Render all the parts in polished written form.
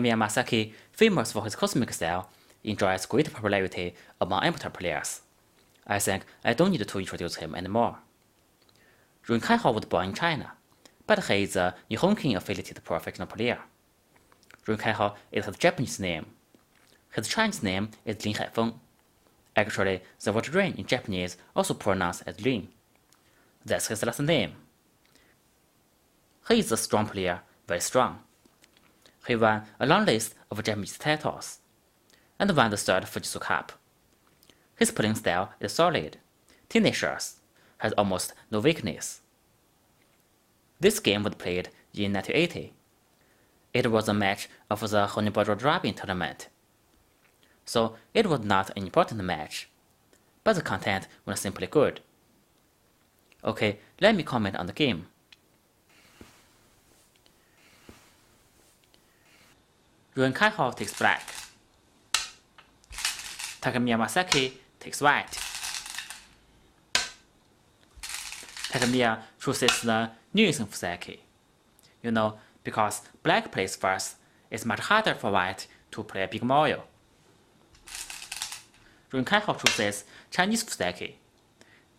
Takemiya Masaki, famous for his cosmic style, enjoys great popularity among amateur players. I think I don't need to introduce him anymore. Rin Kaiho was born in China, but he is a Nihonkin-affiliated professional player. Rin Kaiho is his Japanese name. His Chinese name is Rin Haifeng. Actually, the word Rin in Japanese also pronounced as Rin. That's his last name. He is a strong player, very strong. He won a long list of Japanese titles, and won the third Fujitsu Cup. His playing style is solid, tenacious, has almost no weakness. This game was played in 1980. It was a match of the Honibajou Robin tournament, so it was not an important match, but the content was simply good. Okay, let me comment on the game. Rin Kaiho takes black. Takemiya Masaki takes white. Takemiya chooses the Newison Masaki. Because black plays first, it's much harder for white to play Big Mario. Rin Kaiho chooses Chinese Fuseki.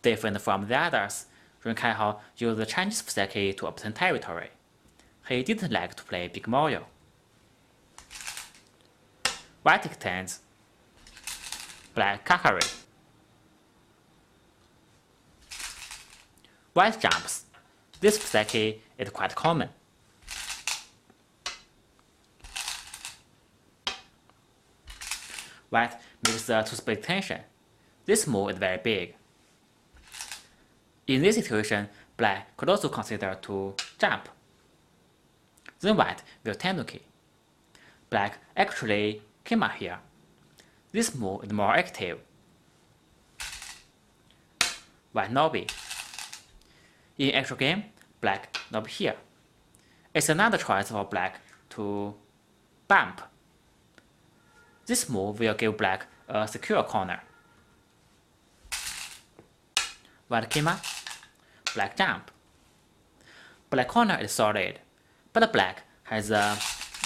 Different from the others, Rin Kaiho used the Chinese Fuseki to obtain territory. He didn't like to play Big Mario. White extends. Black Kakari. White jumps. This Fuseki is quite common. White makes the two-space extension. This move is very big. In this situation, black could also consider to jump. Then white will tenuki. Black actually came out here. This move is more active. White Nobi. In actual game, black Nobi here. It's another choice for black to bump. This move will give black a secure corner. White Kima, black jump. Black corner is solid, but black has a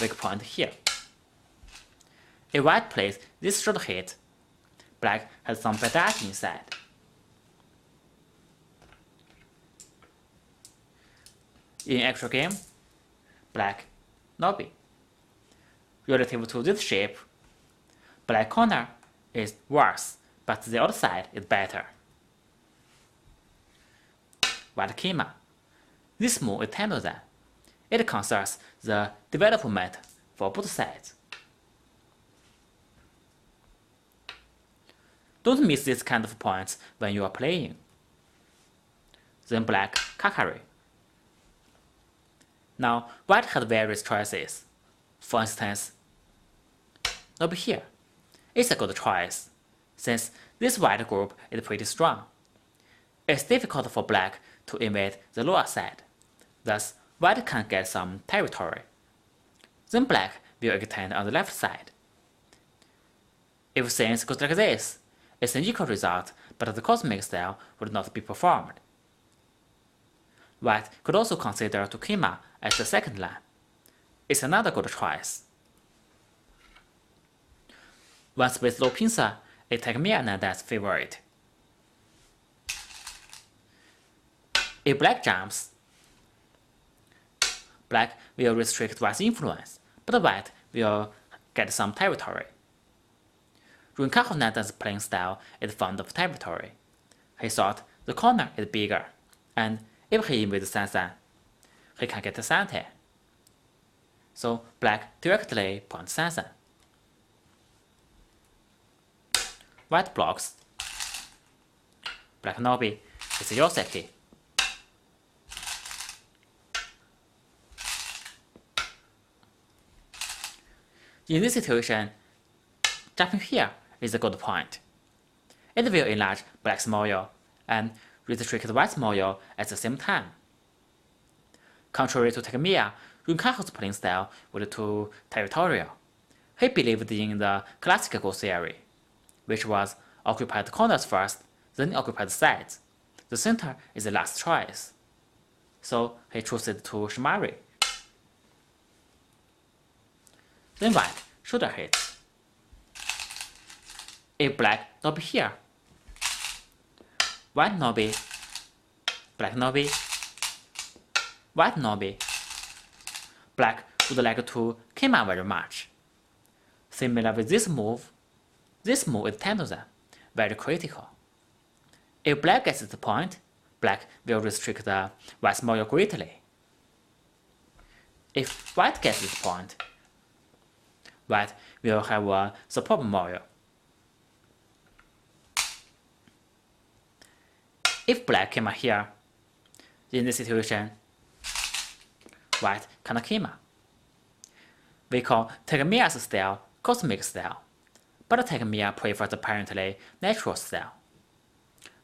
weak point here. If white plays this short hit, black has some better art inside. In actual game, black Nobi. Relative to this shape, black corner is worse, but the other side is better. White Kima. This move is Tenozen. It concerns the development for both sides. Don't miss this kind of points when you are playing. Then black Kakari. Now, white has various choices. For instance, Nobi here. It's a good choice, since this white group is pretty strong. It's difficult for black to invade the lower side, thus white can get some territory. Then black will extend on the left side. If things go like this, it's an equal result, but the cosmic style would not be performed. White could also consider to Kima as the second line. It's another good choice. One space low pincer is Takemiya Nanda's favorite. If black jumps, black will restrict white's influence, but white will get some territory. Rin Kaiho Nanda's playing style is fond of territory. He thought the corner is bigger, and if he invades Sansan, he can get Sante. So black directly points Sansan. White blocks. Black Nobi is Yoseki. In this situation, jumping here is a good point. It will enlarge black's Moyo and restrict white's Moyo at the same time. Contrary to Takemiya, Rin Kaiho's playing style was too territorial. He believed in the classical theory, which was occupy the corners first, then occupy the sides. The center is the last choice. So he chose it to Shimari. then white shoulder hits. If black nobby here, white nobby, black nobby, white nobby, black would like to Takemiya very much. Similar with this move is Tendozen, very critical. If black gets the point, black will restrict the white's Moyo greatly. If white gets this point, white will have a support Moyo. If black came here, in this situation, white cannot Takemiya. We call Takemiya's style cosmic style, but Takemiya prefers apparently natural style.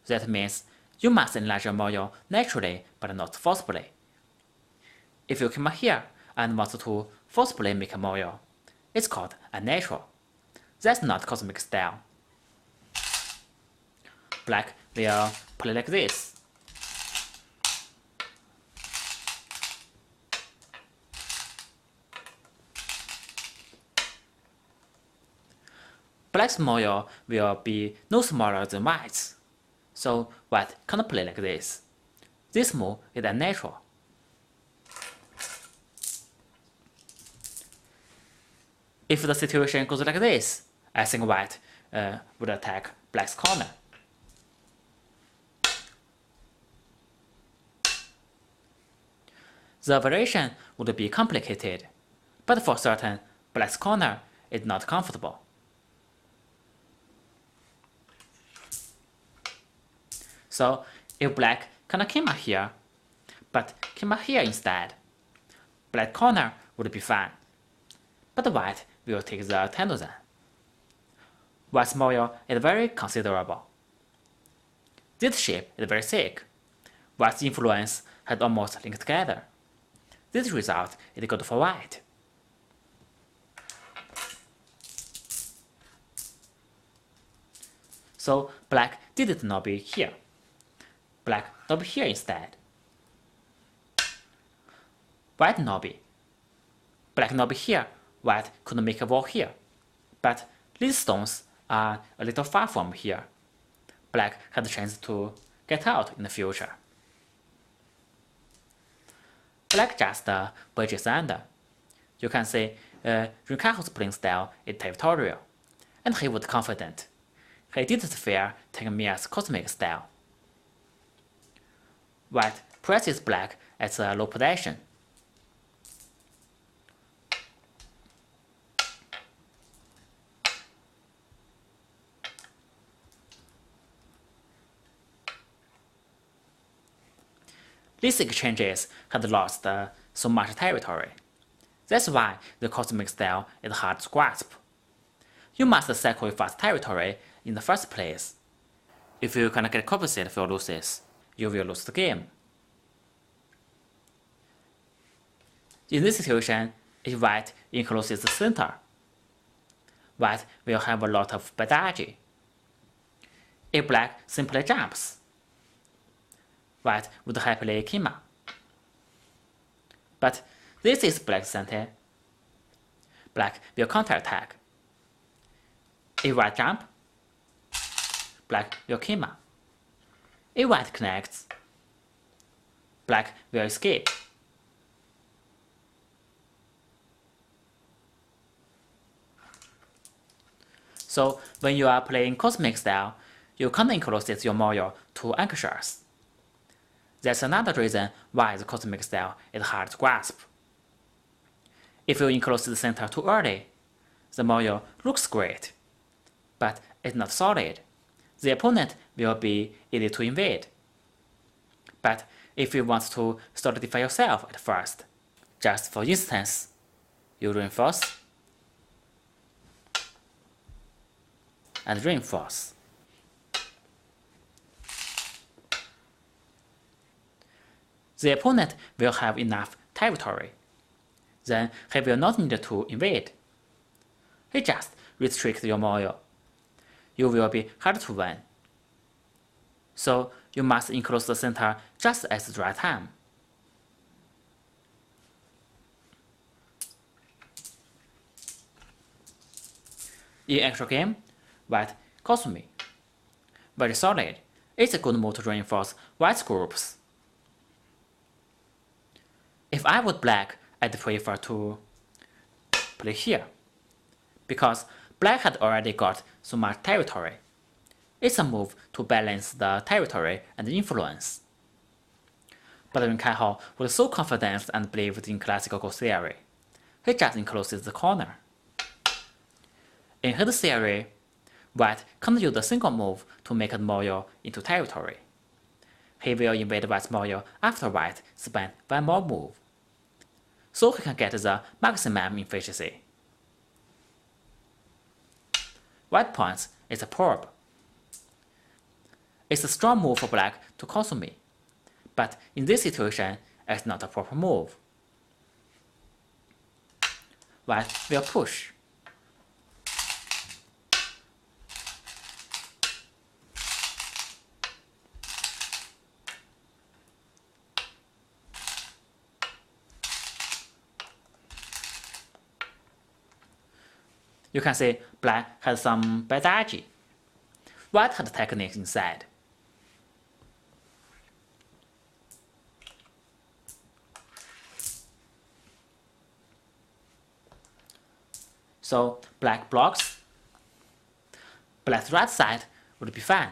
That means you must enlarge your Moyo naturally but not forcibly. If you come here and want to forcibly make a Moyo, it's called unnatural. That's not cosmic style. Black will play like this. Black's Moyo will be no smaller than white's, so white cannot play like this. This move is unnatural. If the situation goes like this, I think white would attack black's corner. The variation would be complicated, but for certain, black's corner is not comfortable. So if black cannot Takemiya here, but Takemiya here instead, black corner would be fine, but white will take the Tendozen. White's Moyo is very considerable. This shape is very thick. White's influence had almost linked together. This result is good for white. So black didn't not be here. Black nobby here instead. White nobby. Black nobby here, white could make a wall here. But these stones are a little far from here. Black had a chance to get out in the future. Black just bridges under. You can see Rin Kaiho's playing style is territorial, and he was confident. He didn't fear Takemiya's cosmic style. White presses black at a low position. These exchanges had lost so much territory. That's why the cosmic style is hard to grasp. You must sacrifice territory in the first place. If you cannot get compensate for losses, you will lose the game. In this situation, if white encloses the center, white will have a lot of pedagogy. If black simply jumps, white would happily Takemiya. But this is black's center. Black will counterattack. If white jump, black will Takemiya. If white connects, black will escape. So when you are playing cosmic style, you can't enclose your Moyo too anxious. That's another reason why the cosmic style is hard to grasp. If you enclose the center too early, the Moyo looks great, but it's not solid. The opponent will be easy to invade. But if you want to solidify yourself at first, just for instance, you reinforce and reinforce. The opponent will have enough territory. Then he will not need to invade. He just restricts your Moyo. You will be hard to win. So you must enclose the center just at the right time. In actual game, white Kosumi. Very solid. It's a good move to reinforce white's groups. If I would black, I'd prefer to play here, because black had already got so much territory. It's a move to balance the territory and the influence. But Rin Kaiho was so confident and believed in classical theory. He just encloses the corner. In his theory, white can't use a single move to make a Moyo into territory. He will invade white's Moyo after white spends one more move, so he can get the maximum efficiency. White points is a probe. It's a strong move for black to Kosumi, but in this situation, it's not a proper move. White will push. You can see black has some bad agi. White had techniques inside. So black blocks. Black's right side would be fine,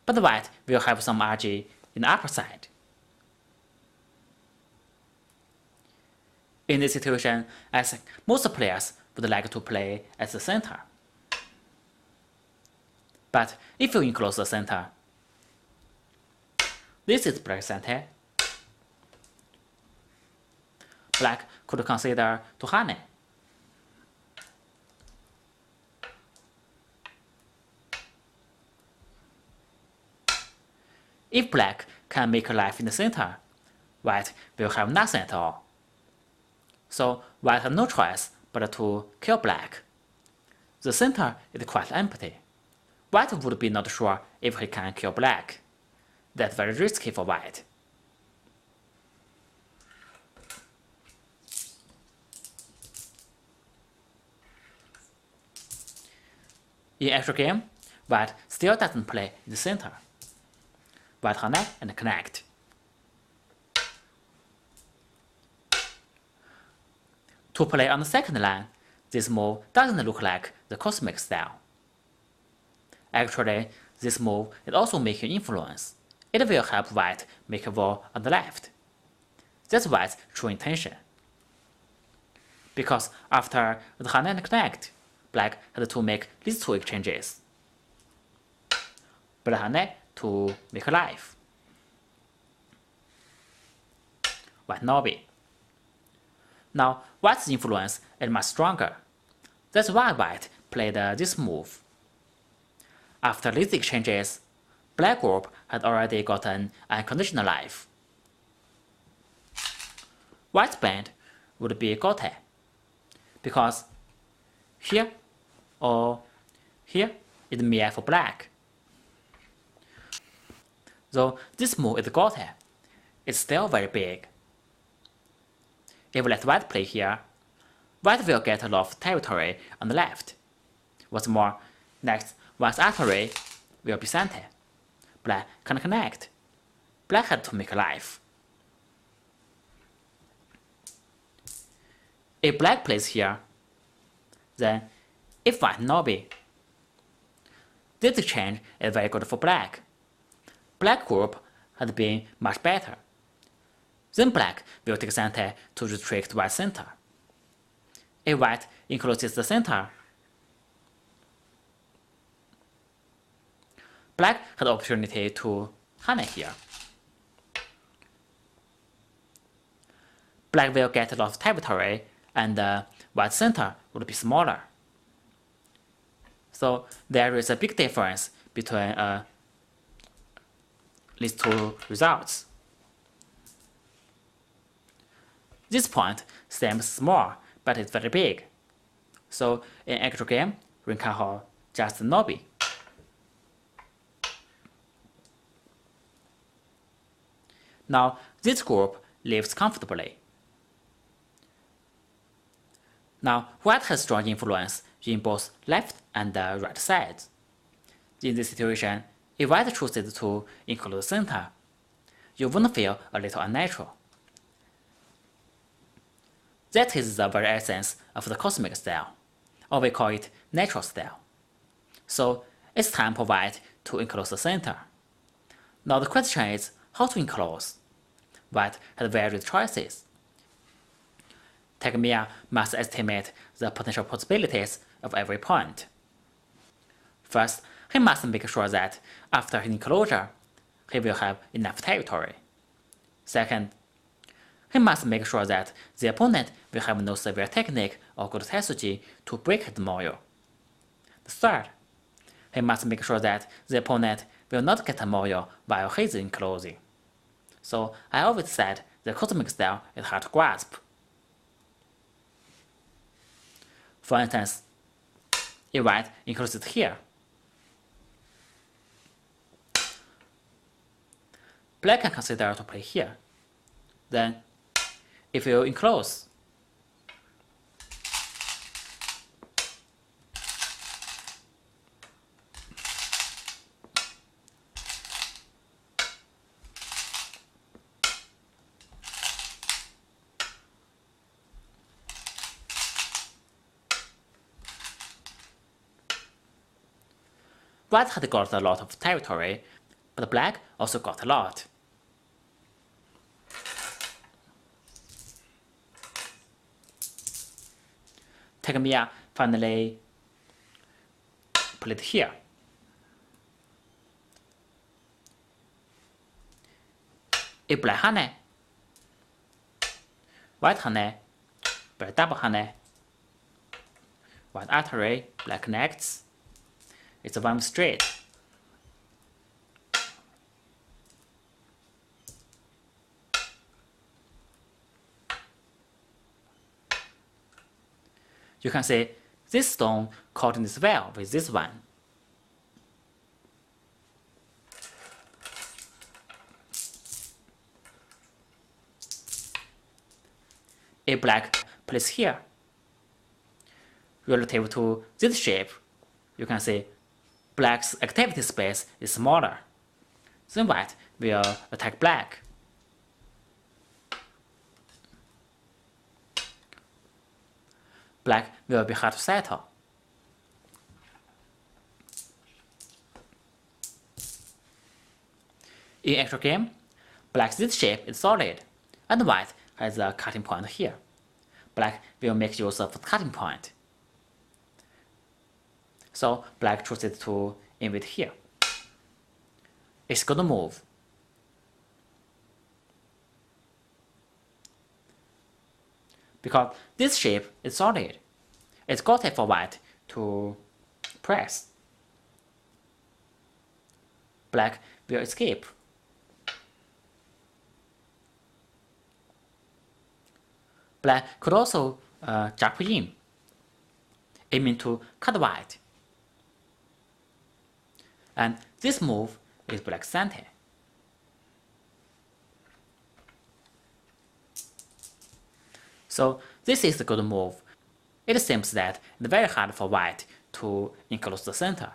but white will have some agi in the upper side. In this situation, I think most players would like to play at the center. But if you enclose the center, this is black center. Black could consider to Hane. If black can make a life in the center, white will have nothing at all. So white has no choice but to kill black. The center is quite empty. White would be not sure if he can kill black. That's very risky for white. In actual game, white still doesn't play in the center. White connect and connect. To play on the second line, this move doesn't look like the cosmic style. Actually, this move is also making influence. It will help white make a wall on the left. That's white's true intention. Because after the Hane and connect, black had to make these two exchanges. Black Hane to make a life. White Nobi. Now, white's influence is much stronger. That's why white played this move. After these exchanges, black group had already gotten unconditional life. White's band would be Gote, because here or here is Mia for black. Though this move is Gote, it's still very big. If we let white play here, white will get a lot of territory on the left. What's more, next white's artery will be center. Black can connect. Black had to make a life. If black plays here, then if white Nobi, this exchange is very good for black. Black group had been much better. Then black will take center to restrict white center. If white encloses the center, black had the opportunity to Hane here. Black will get a lot of territory and white center would be smaller. So there is a big difference between these two results. This point seems small, but it's very big. So in actual game, Rin Kaiho just Nobi. Now this group lives comfortably. Now, white has strong influence in both left and right sides. In this situation, if white chooses to include the center, you wouldn't feel a little unnatural. That is the very essence of the cosmic style, or we call it natural style. So, it's time for white to enclose the center. Now the question is how to enclose. White has various choices. Takemiya must estimate the potential possibilities of every point. First, he must make sure that after his enclosure, he will have enough territory. Second, he must make sure that the opponent will have no severe technique or good strategy to break his moyo. Third, he must make sure that the opponent will not get a moyo while he is enclosing. So I always said the cosmic style is hard to grasp. For instance, if white encloses here, black can consider to play here. Then, if you enclose, white had got a lot of territory, but black also got a lot. Takemiya finally played here. If black hane, white hane, black double hane, white artery, black connects. It's a one straight. You can see this stone coordinates well with this one. If black plays here, relative to this shape, you can see black's activity space is smaller. Then white will attack black. Black will be hard to settle. In actual game, black's this shape is solid, and white has a cutting point here. Black will make use of the cutting point. So black chooses to invade here. It's a good move. Because this shape is solid, it's got it for white to press. Black will escape. Black could also jump in, aiming to cut white. And this move is black's center. So this is a good move. It seems that it's very hard for white to enclose the center.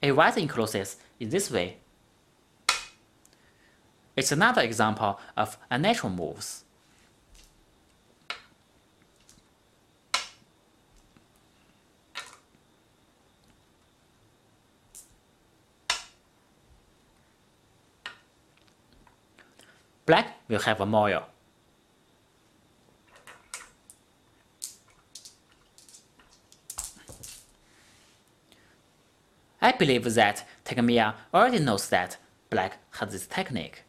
If white encloses in this way, it's another example of unnatural moves. Black will have a moyo. I believe that Takemiya already knows that black has this technique.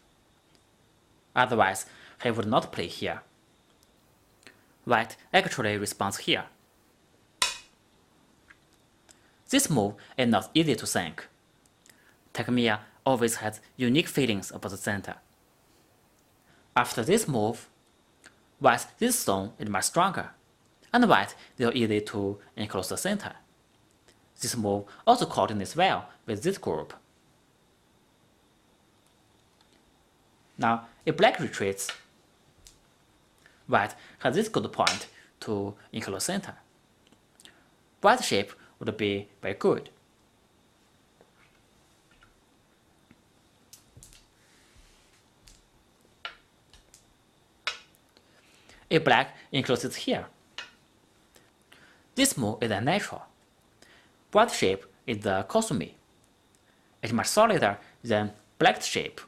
Otherwise, he would not play here. White actually responds here. This move is not easy to think. Takemiya always has unique feelings about the center. After this move, white's this stone is much stronger, and white will easy to enclose the center. This move also coordinates well with this group. Now, if black retreats, white has this good point to enclose center. White shape would be very good. If black encloses here, this move is unnatural. White shape is the Kosumi. It's much solider than black's shape.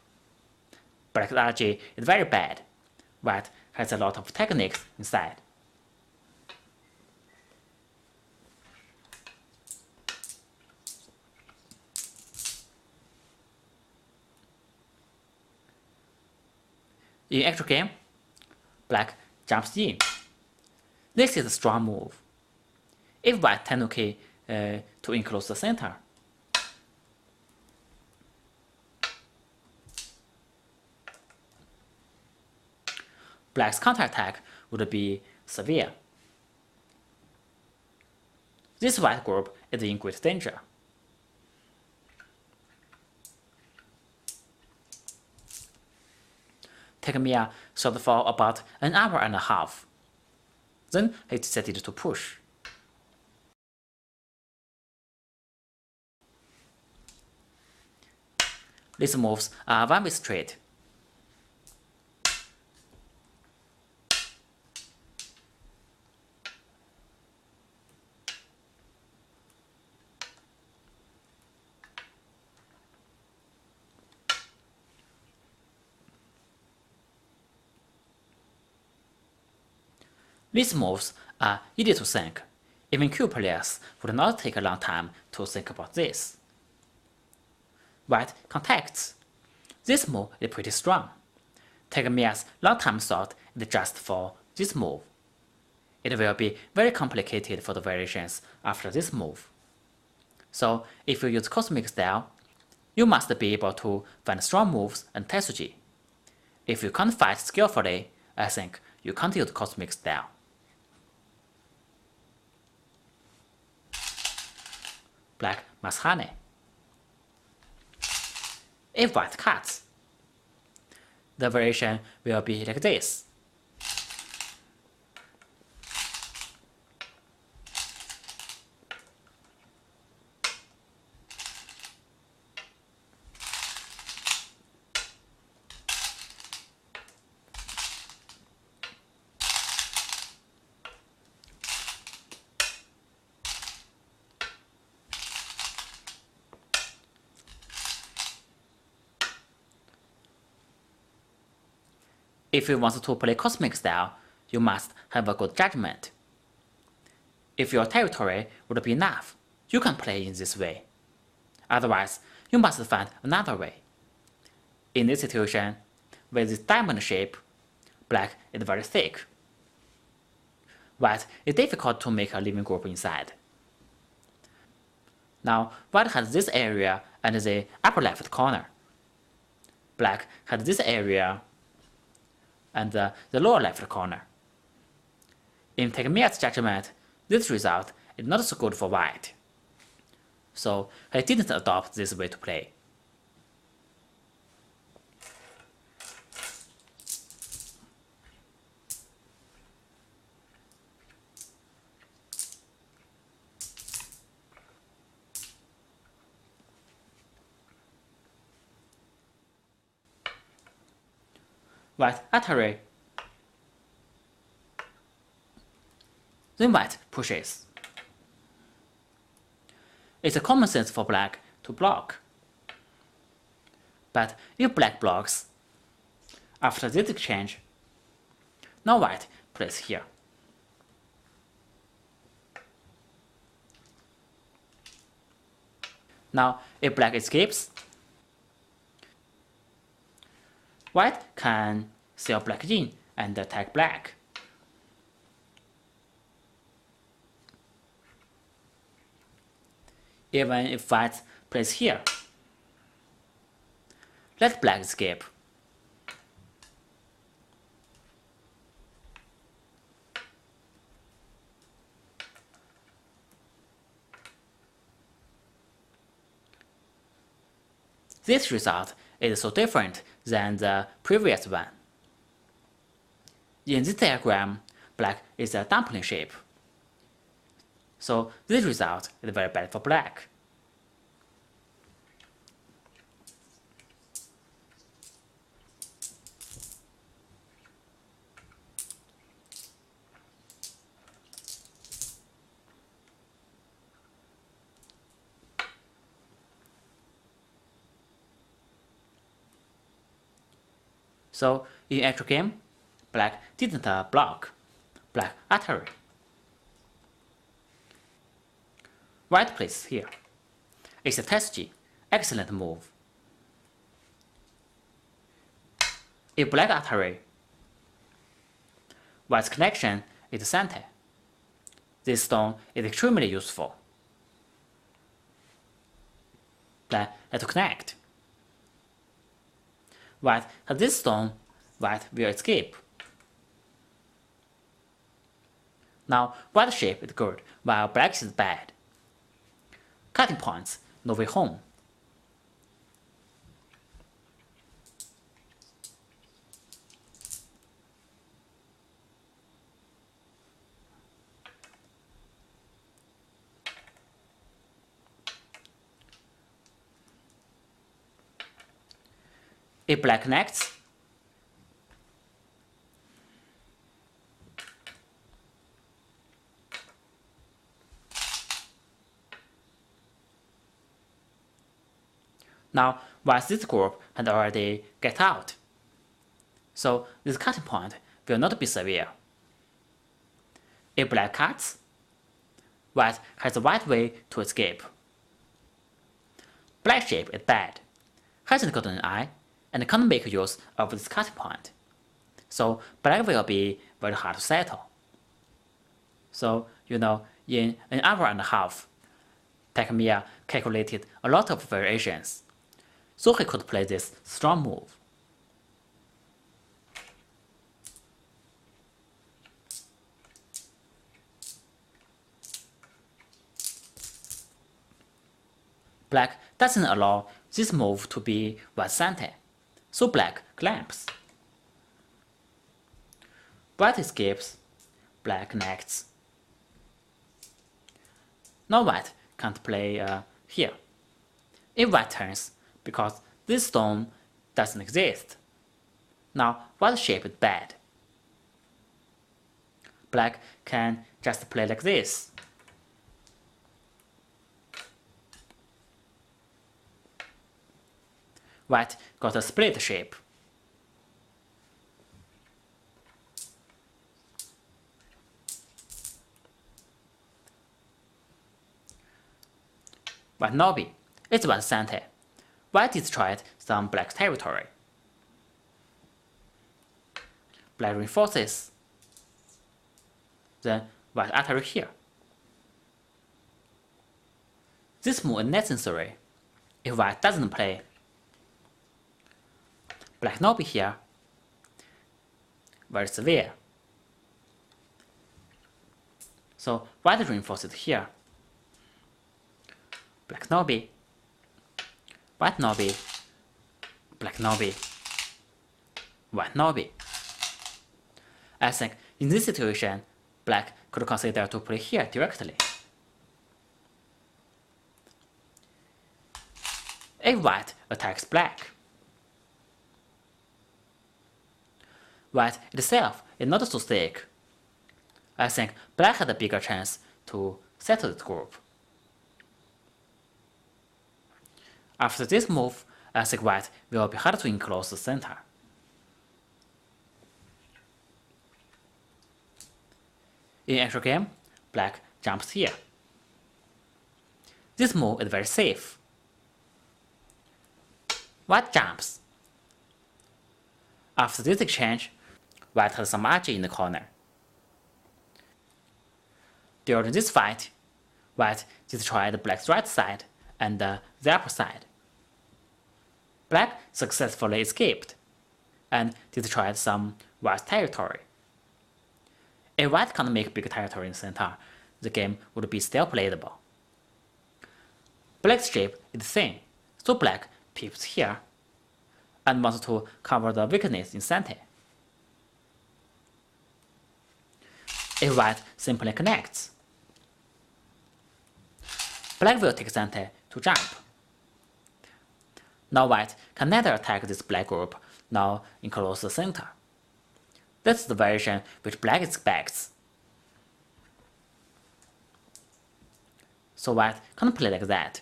Black's RG is very bad. White has a lot of techniques inside. In actual game, black jumps in. This is a strong move. If white tenuki to enclose the center, black's counterattack would be severe. This white group is in great danger. Takemiya served for about an hour and a half. Then he decided to push. These moves are one-way straight. These moves are easy to think. Even Q players would not take a long time to think about this. White contacts. This move is pretty strong. Takemiya's long-time thought is just for this move. It will be very complicated for the variations after this move. So if you use cosmic style, you must be able to find strong moves and tetsuji. If you can't fight skillfully, I think you can't use cosmic style. Black Masaki. If white cuts, the variation will be like this. If you want to play cosmic style, you must have a good judgment. If your territory would be enough, you can play in this way. Otherwise, you must find another way. In this situation, with this diamond shape, black is very thick. White is difficult to make a living group inside. Now, white has this area and the upper left corner. Black has this area and the lower left corner. In Takemiya's judgment, this result is not so good for white. So he didn't adopt this way to play. White Atari. Then white pushes. It's a common sense for black to block. But if black blocks, after this exchange, now white plays here. Now if black escapes, white can sell black in and attack black. Even if white plays here, let black escape. This result is so different than the previous one. In this diagram, black is a dumpling shape. So this result is very bad for black. So in actual game, black didn't block, black uttered. White plays here. It's a test G, excellent move. If black uttered, white's connection is the center. This stone is extremely useful. Black has to connect. White has this stone, white will escape. Now white shape is good, while black is bad. Cutting points, no way home. If black connects, now while this group had already get out, so this cutting point will not be severe. If black cuts, white has the right way to escape. Black shape is bad, hasn't got an eye, and can't make use of this cutting point. So black will be very hard to settle. So, in an hour and a half, Takemiya calculated a lot of variations, so he could play this strong move. Black doesn't allow this move to be white center, so black clamps. White escapes, black connects. Now white can't play here. If white turns, because this stone doesn't exist. Now white shape is bad. Black can just play like this. White got a split shape. White Nobi, it's white center. White destroyed some black territory. Black reinforces. Then white utter here. This move is necessary if white doesn't play. Black Nobi here, very severe. So white reinforces here. Black Nobi, white Nobi, black Nobi, white Nobi. I think in this situation, black could consider to play here directly. If white attacks black, white itself is not so thick. I think black had a bigger chance to settle this group. After this move, I think white will be hard to enclose the center. In actual game, black jumps here. This move is very safe. White jumps. After this exchange, white has some margin in the corner. During this fight, white destroyed black's right side and the upper side. Black successfully escaped and destroyed some white territory. If white can't make big territory in the center, the game would be still playable. Black's shape is thin, so black pivots here and wants to cover the weakness in center. If white simply connects, black will take center to jump. Now white can neither attack this black group nor enclose the center. That's the variation which black expects. So white can't play like that.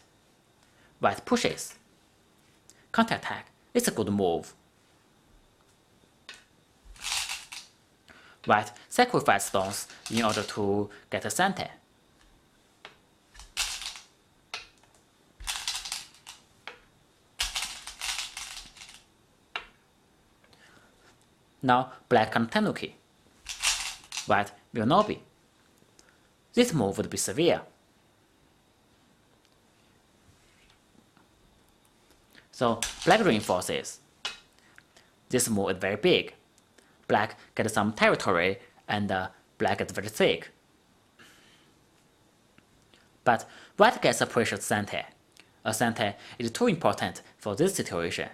White pushes. Counter-attack. It's a good move. White sacrifices stones in order to get a center. Now black can tanuki. White will not be. This move would be severe. So black reinforces. This move is very big. Black gets some territory and black gets very thick. But white gets a precious center. A center is too important for this situation.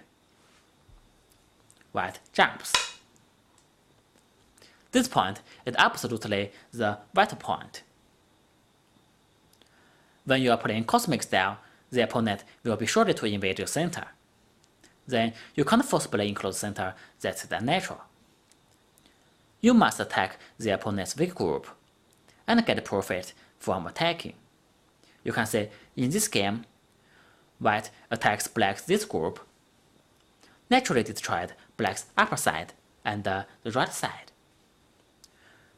White jumps. This point is absolutely the white point. When you are playing cosmic style, the opponent will be sure to invade your center. Then you can't forcibly enclose center that's unnatural. You must attack the opponent's weak group and get profit from attacking. You can say in this game, white attacks black's this group, naturally destroyed black's upper side and the right side.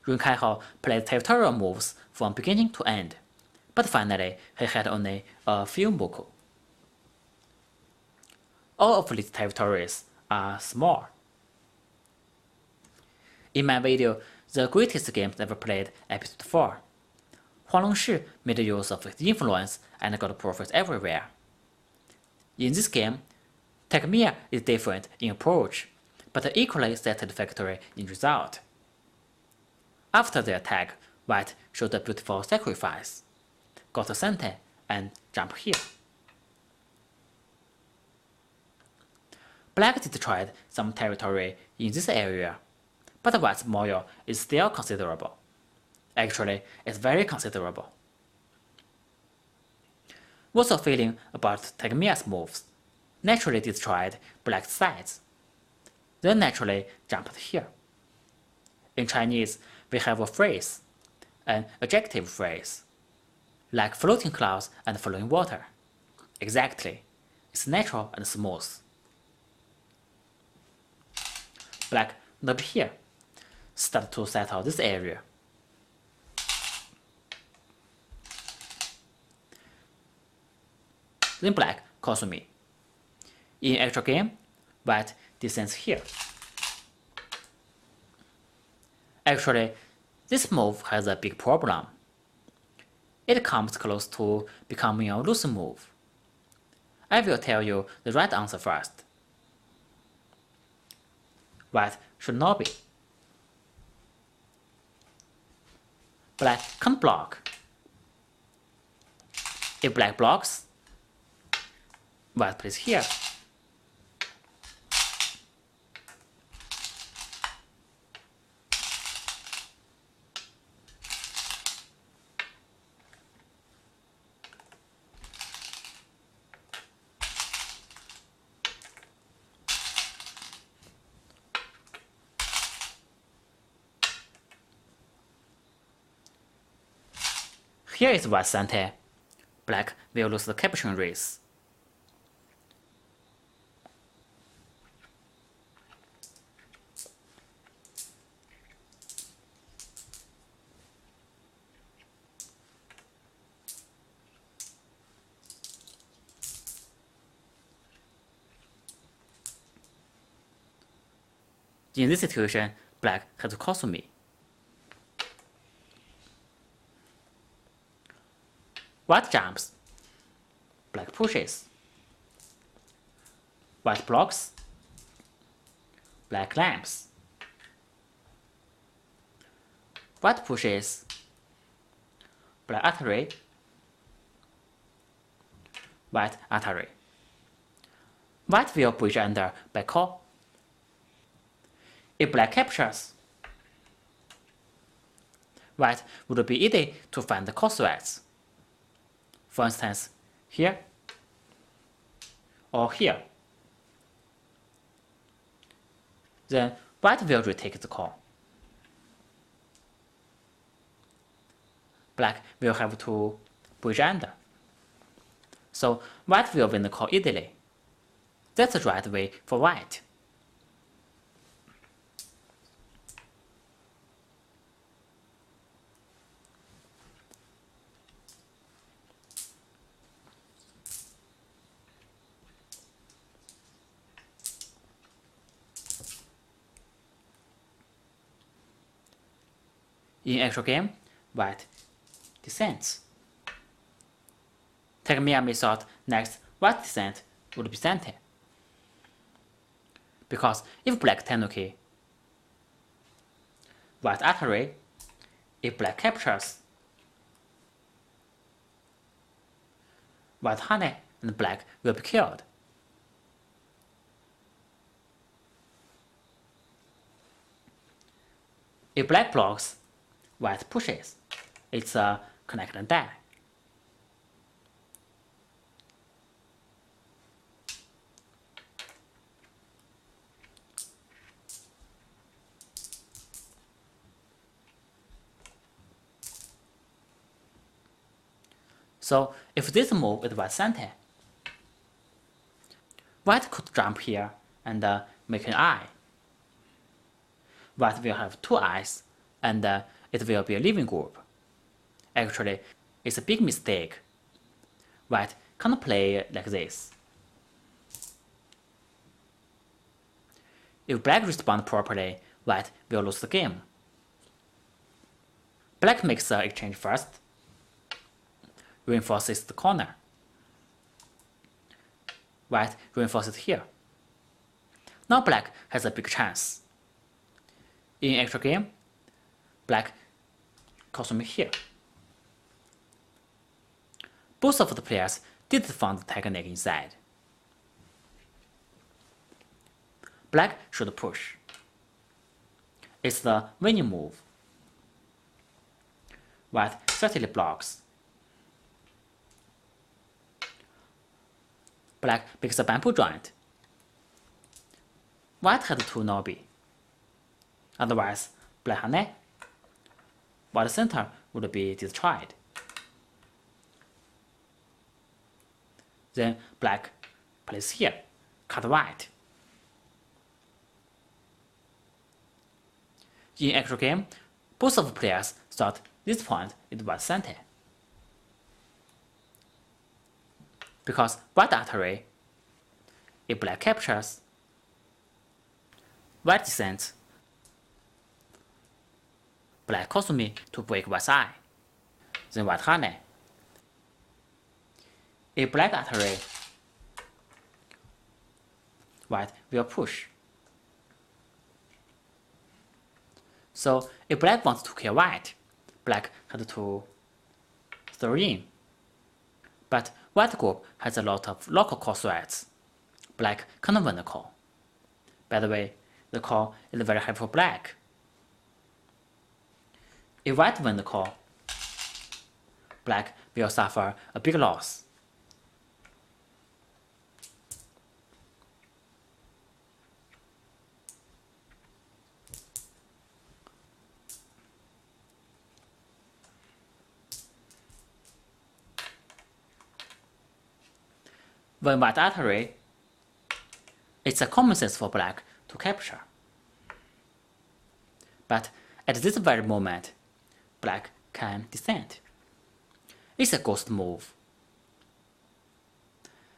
Rin Kaiho played territorial moves from beginning to end, but finally he had only a few moku. All of these territories are small. In my video, The Greatest Games Ever Played, Episode 4, Huang Longshi made use of his influence and got profits everywhere. In this game, Takemiya is different in approach, but equally satisfactory in result. After the attack, white showed a beautiful sacrifice, got a center, and jumped here. Black destroyed some territory in this area, but white's moyo is still considerable. Actually, it's very considerable. What's your feeling about Takemiya's moves? Naturally destroyed black's sides, then naturally jumped here. In Chinese, we have a phrase, an adjective phrase, like floating clouds and flowing water. Exactly, it's natural and smooth. Black nub here, start to settle this area. Then black calls me. In actual game, white descends here. Actually, this move has a big problem. It comes close to becoming a loose move. I will tell you the right answer first. White should not be. Black can't block. If black blocks, white plays here. Here is white center. Black will lose the capturing race. In this situation, black has to cost me. White jumps. Black pushes. White blocks. Black lamps. White pushes. Black artery. White artery. White will bridge under by call. If black captures, white would be easy to find the cross threads. For instance, here or here. Then white will retake the call. Black will have to bridge under. So white will win the call easily. That's the right way for white. In actual game, white descends. Takemiya may thought next white descent would be Sente. Because if black Tenuki, white Atari, if black captures, white Hane and black will be killed. If black blocks, white pushes. It's a connect and die. So if this move is white Sente, white could jump here and make an eye. White will have two eyes, and it will be a living group. Actually, it's a big mistake. White can't play like this. If black responds properly, white will lose the game. Black makes the exchange first, reinforces the corner. White reinforces here. Now black has a big chance. In actual game, black calls me here. Both of the players did find the technique inside. Black should push. It's the winning move. White certainly blocks. Black makes a bamboo joint. White had to Nobi. Otherwise, black Hane, white center would be destroyed. Then black plays here, cut white. In actual game, both of the players thought this point is white center. Because white Atari, if black captures, white descends, black calls me to break white's eye, then white Hane. If black Atari, white will push. So if black wants to kill white, black had to throw in. But white group has a lot of local call threats. Black can't win the call. By the way, the call is very heavy for black. If white wins the call, black will suffer a big loss. When white Atari, it's a common sense for black to capture. But at this very moment, black can descend. It's a ghost move.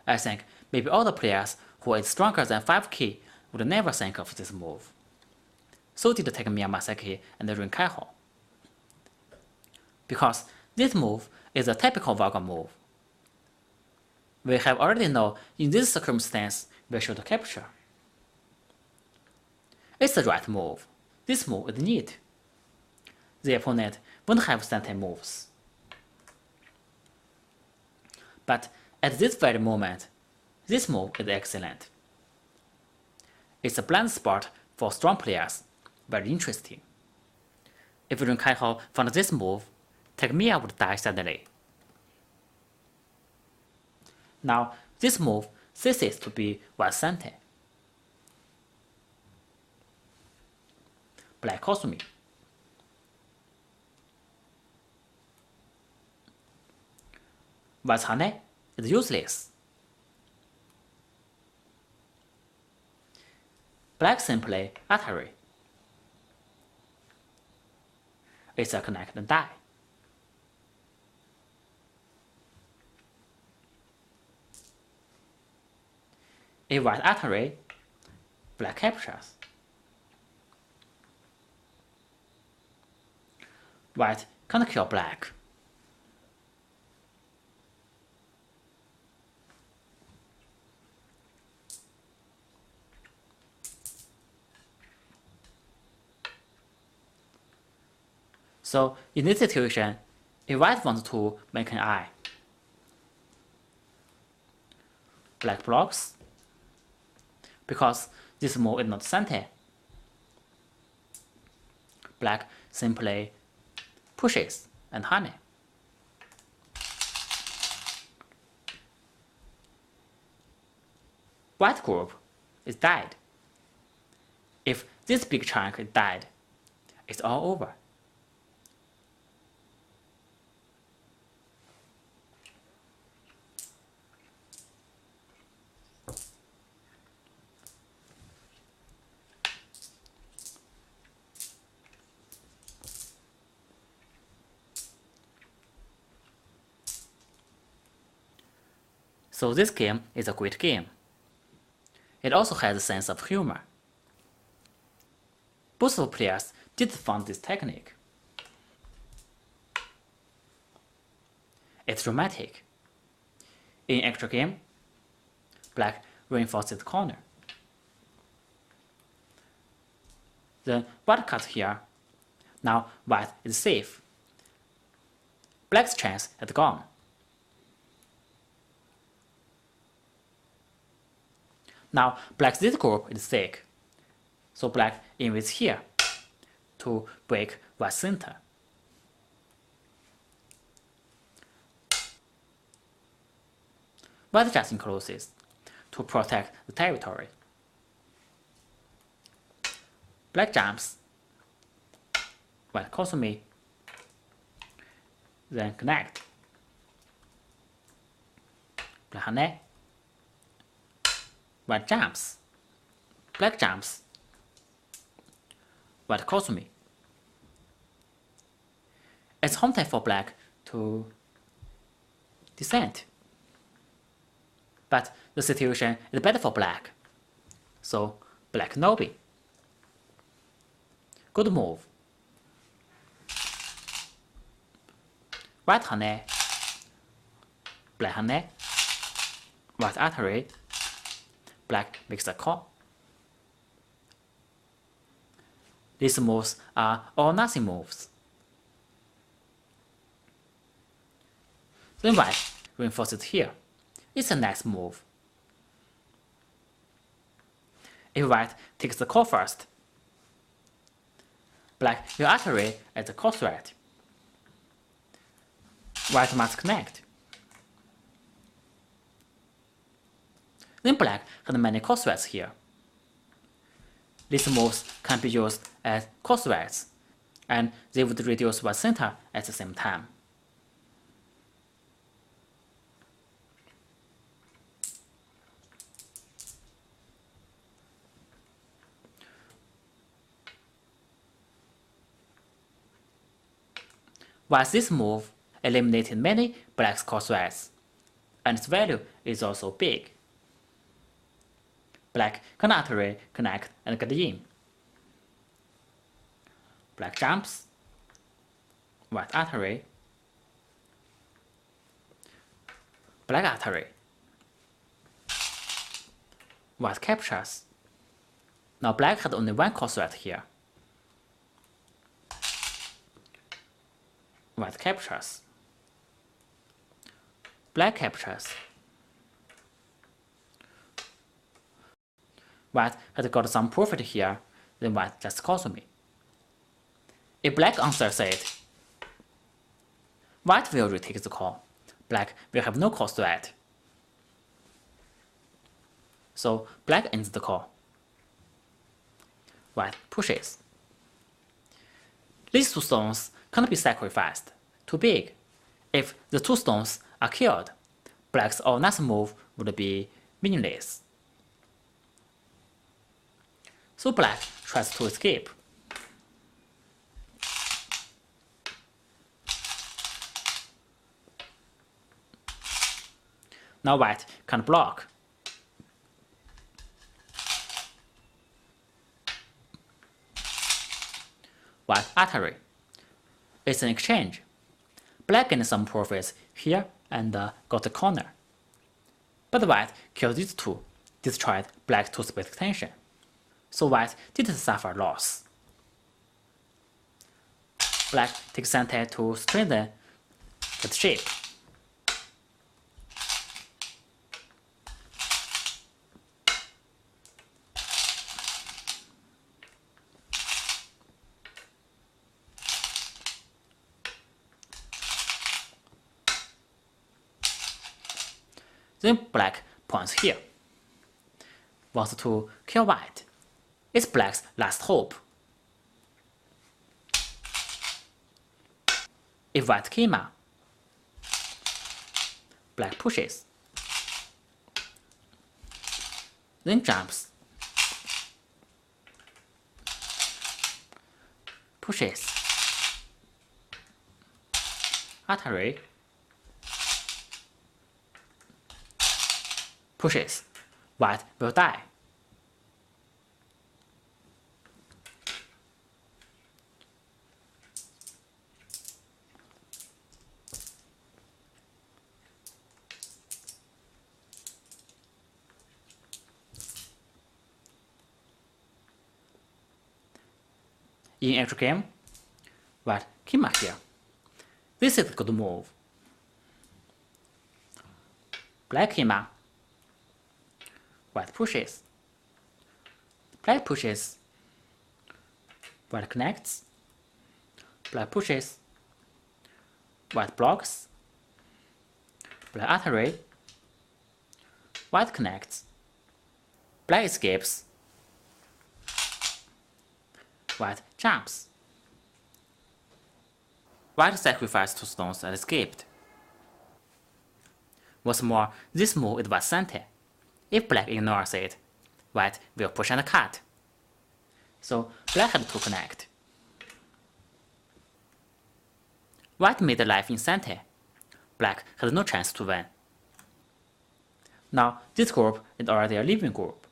I think maybe all the players who is stronger than 5 key would never think of this move. So did Takemiya, Masaki, and Rin Kaiho. Because this move is a typical vulgar move. We have already know in this circumstance we should capture. It's the right move. This move is neat. The opponent won't have Sente moves. But at this very moment, this move is excellent. It's a blind spot for strong players, very interesting. If Rin Kaiho found this move, Takemiya would die suddenly. Now, this move ceases to be one-sente. Black Kosumi. White Hane is useless. Black simply Atari. It's a connected die. If white Atari, black captures. White can't kill black. So in this situation, if white wants to make an eye, black blocks, because this move is not sente. Black simply pushes and honey. White group is dead. If this big chunk is dead, it's all over. So this game is a great game. It also has a sense of humor. Both of players did find this technique. It's dramatic. In extra game, black reinforces the corner. Then white cuts here. Now white is safe. Black's chance is gone. Now black's this group is sick, so black invades here to break white's center. White just encloses to protect the territory. Black jumps, white Kosumi, then connect. Black Hane, white jumps, black jumps, white Kosumi. It's home time for black to descend. But the situation is better for black, so black Nobi. Good move. White Hane, black Hane, white Atari, black makes a call. These moves are all nothing moves. Then white reinforces here. It's a nice move. If white takes the call first, black will Atari at the call threat. White must connect. Then black has many call threats here. These moves can be used as call threats, and they would reduce white center at the same time. While this move eliminated many black's call threats, and its value is also big. Black can Atari, connect, and get in. Black jumps, white Atari, black Atari, white captures. Now black had only one call threat here. White captures. Black captures. White had got some profit here, then white just calls me. If black answers it, white will retake the call. Black will have no calls to add. So black ends the call. White pushes. These two stones cannot be sacrificed. Too big. If the two stones are killed, black's all nothing move would be meaningless. So black tries to escape. Now white can't block. White artery. It's an exchange. Black gained some profits here and got the corner. But white killed these two, destroyed black to space extension. So white didn't suffer loss. Black takes center to strengthen the shape. Then black points here. Wants to kill white. It's black's last hope. If white Takemiya, black pushes. Then jumps. Pushes. Artery. Pushes. White will die. In actual game, white Takemiya here. This is a good move. Black Takemiya. White pushes. Black pushes. White connects. Black pushes. White blocks. Black artery. White connects. Black escapes. White jumps. White sacrificed two stones and escaped. What's more, this move is white's center. If black ignores it, white will push and cut. So black had to connect. White made a life in center. Black has no chance to win. Now this group is already a living group.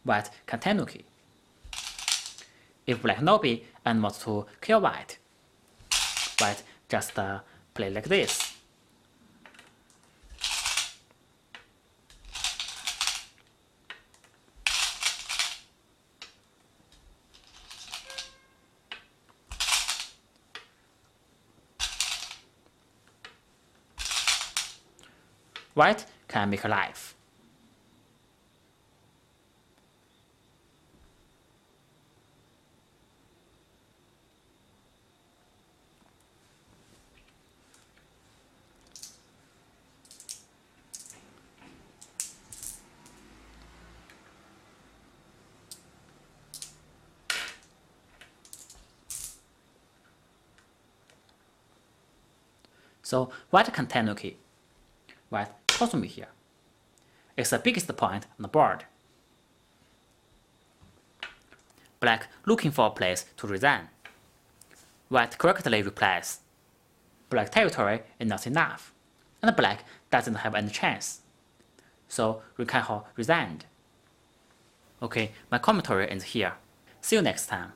White can tenuki. If black Nobi and wants to kill white, white just play like this. White can make a life. So white can tenuki. White calls me here. It's the biggest point on the board. Black looking for a place to resign. White correctly replies. Black territory is not enough, and black doesn't have any chance. So Rin Kaiho resigned. Okay, my commentary ends here. See you next time.